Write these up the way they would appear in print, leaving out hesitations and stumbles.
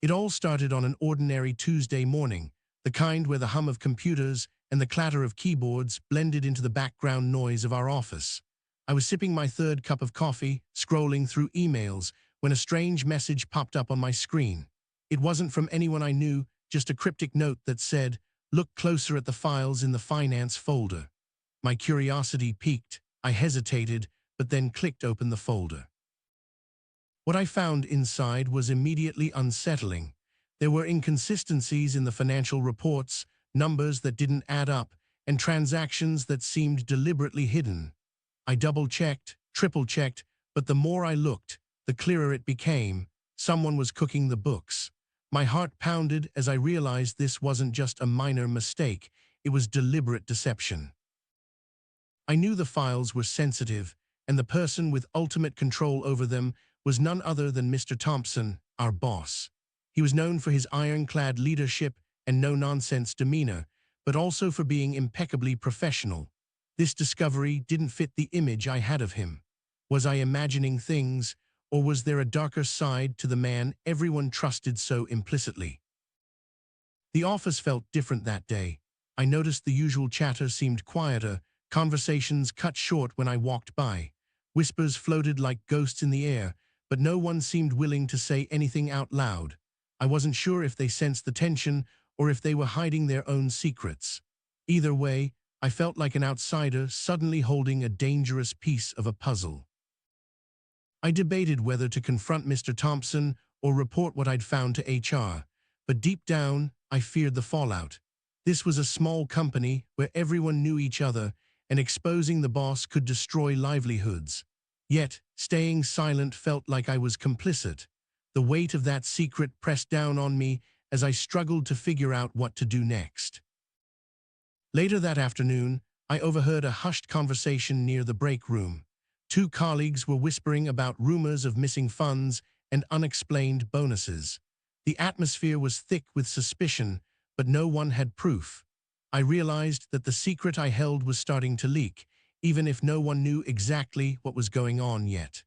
It all started on an ordinary Tuesday morning, the kind where the hum of computers and the clatter of keyboards blended into the background noise of our office. I was sipping my third cup of coffee, scrolling through emails, when a strange message popped up on my screen. It wasn't from anyone I knew, just a cryptic note that said, "Look closer at the files in the finance folder." My curiosity piqued. I hesitated, but then clicked open the folder. What I found inside was immediately unsettling. There were inconsistencies in the financial reports, numbers that didn't add up, and transactions that seemed deliberately hidden. I double-checked, triple-checked, but the more I looked, the clearer it became. Someone was cooking the books. My heart pounded as I realized this wasn't just a minor mistake, it was deliberate deception. I knew the files were sensitive, and the person with ultimate control over them was none other than Mr. Thompson, our boss. He was known for his ironclad leadership and no-nonsense demeanor, but also for being impeccably professional. This discovery didn't fit the image I had of him. Was I imagining things, or was there a darker side to the man everyone trusted so implicitly? The office felt different that day. I noticed the usual chatter seemed quieter, conversations cut short when I walked by. Whispers floated like ghosts in the air, but no one seemed willing to say anything out loud. I wasn't sure if they sensed the tension or if they were hiding their own secrets. Either way, I felt like an outsider suddenly holding a dangerous piece of a puzzle. I debated whether to confront Mr. Thompson or report what I'd found to HR, but deep down, I feared the fallout. This was a small company where everyone knew each other, and exposing the boss could destroy livelihoods. Yet, staying silent felt like I was complicit. The weight of that secret pressed down on me as I struggled to figure out what to do next. Later that afternoon, I overheard a hushed conversation near the break room. Two colleagues were whispering about rumors of missing funds and unexplained bonuses. The atmosphere was thick with suspicion, but no one had proof. I realized that the secret I held was starting to leak, even if no one knew exactly what was going on yet.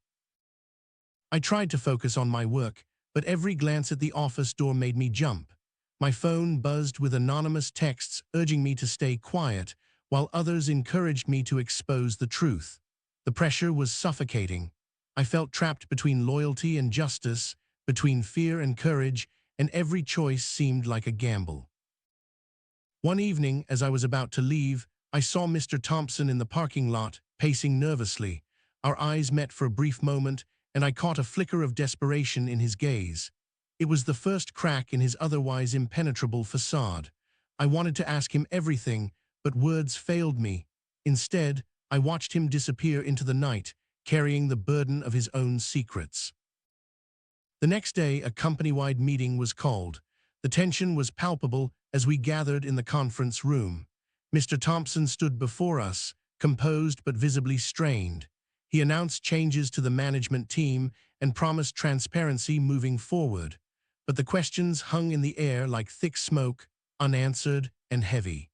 I tried to focus on my work, but every glance at the office door made me jump. My phone buzzed with anonymous texts urging me to stay quiet, while others encouraged me to expose the truth. The pressure was suffocating. I felt trapped between loyalty and justice, between fear and courage, and every choice seemed like a gamble. One evening, as I was about to leave, I saw Mr. Thompson in the parking lot, pacing nervously. Our eyes met for a brief moment, and I caught a flicker of desperation in his gaze. It was the first crack in his otherwise impenetrable facade. I wanted to ask him everything, but words failed me. Instead, I watched him disappear into the night, carrying the burden of his own secrets. The next day, a company-wide meeting was called. The tension was palpable as we gathered in the conference room. Mr. Thompson stood before us, composed but visibly strained. He announced changes to the management team and promised transparency moving forward. But the questions hung in the air like thick smoke, unanswered and heavy.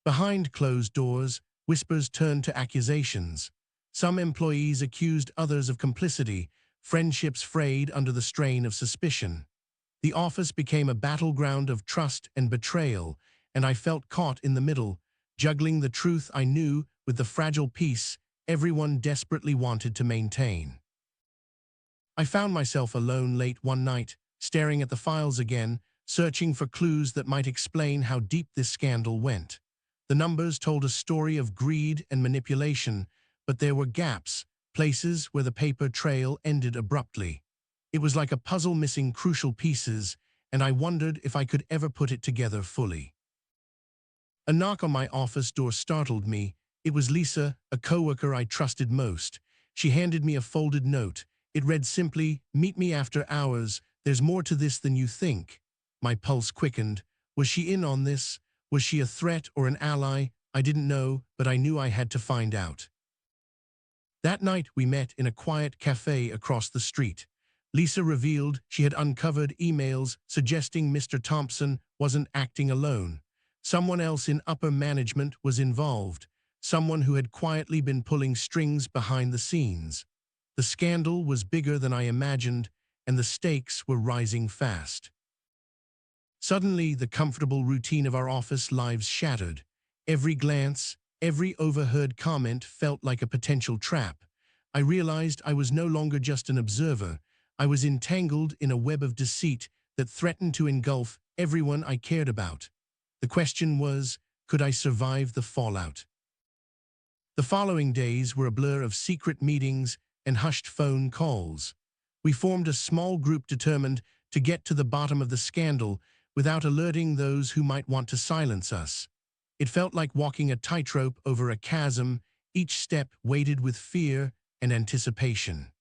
Behind closed doors, whispers turned to accusations. Some employees accused others of complicity, friendships frayed under the strain of suspicion. The office became a battleground of trust and betrayal, and I felt caught in the middle, juggling the truth I knew with the fragile peace everyone desperately wanted to maintain. I found myself alone late one night, staring at the files again, searching for clues that might explain how deep this scandal went. The numbers told a story of greed and manipulation, but there were gaps, places where the paper trail ended abruptly. It was like a puzzle missing crucial pieces, and I wondered if I could ever put it together fully. A knock on my office door startled me. It was Lisa, a coworker I trusted most. She handed me a folded note. It read simply, "Meet me after hours. There's more to this than you think." My pulse quickened. Was she in on this? Was she a threat or an ally? I didn't know, but I knew I had to find out. That night we met in a quiet cafe across the street. Lisa revealed she had uncovered emails suggesting Mr. Thompson wasn't acting alone. Someone else in upper management was involved, someone who had quietly been pulling strings behind the scenes. The scandal was bigger than I imagined, and the stakes were rising fast. Suddenly, the comfortable routine of our office lives shattered. Every glance, every overheard comment felt like a potential trap. I realized I was no longer just an observer. I was entangled in a web of deceit that threatened to engulf everyone I cared about. The question was, could I survive the fallout? The following days were a blur of secret meetings and hushed phone calls. We formed a small group determined to get to the bottom of the scandal without alerting those who might want to silence us. It felt like walking a tightrope over a chasm, each step weighted with fear and anticipation.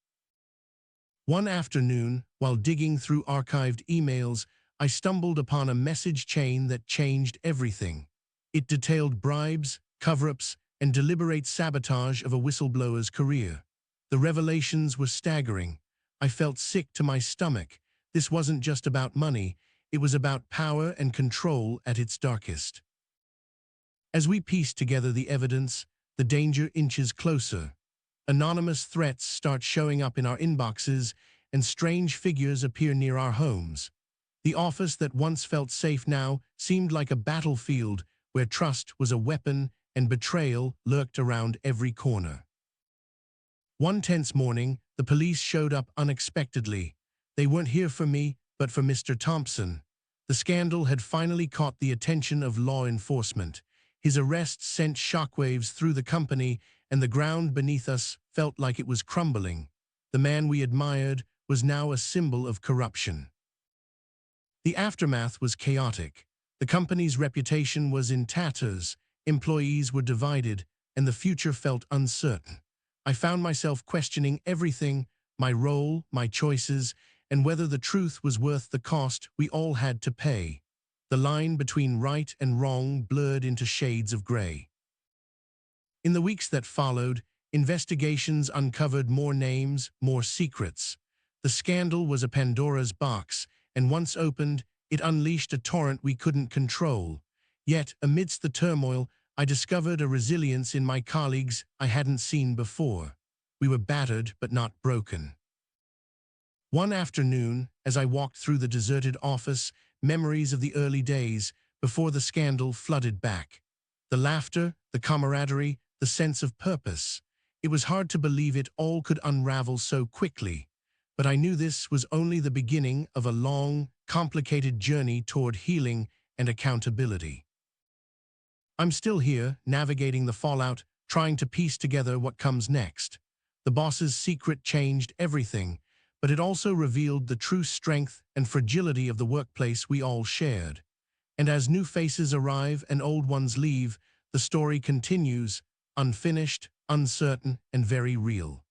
One afternoon, while digging through archived emails, I stumbled upon a message chain that changed everything. It detailed bribes, cover-ups, and deliberate sabotage of a whistleblower's career. The revelations were staggering. I felt sick to my stomach. This wasn't just about money, it was about power and control at its darkest. As we pieced together the evidence, the danger inches closer. Anonymous threats start showing up in our inboxes, and strange figures appear near our homes. The office that once felt safe now seemed like a battlefield where trust was a weapon and betrayal lurked around every corner. One tense morning, the police showed up unexpectedly. They weren't here for me, but for Mr. Thompson. The scandal had finally caught the attention of law enforcement. His arrest sent shockwaves through the company, and the ground beneath us felt like it was crumbling. The man we admired was now a symbol of corruption. The aftermath was chaotic. The company's reputation was in tatters, employees were divided, and the future felt uncertain. I found myself questioning everything, my role, my choices, and whether the truth was worth the cost we all had to pay. The line between right and wrong blurred into shades of gray. In the weeks that followed, investigations uncovered more names, more secrets. The scandal was a Pandora's box, and once opened, it unleashed a torrent we couldn't control. Yet, amidst the turmoil, I discovered a resilience in my colleagues I hadn't seen before. We were battered but not broken. One afternoon, as I walked through the deserted office, memories of the early days before the scandal flooded back. The laughter, the camaraderie, the sense of purpose. It was hard to believe it all could unravel so quickly, but I knew this was only the beginning of a long, complicated journey toward healing and accountability. I'm still here, navigating the fallout, trying to piece together what comes next. The boss's secret changed everything, but it also revealed the true strength and fragility of the workplace we all shared. And as new faces arrive and old ones leave, the story continues, unfinished, uncertain, and very real.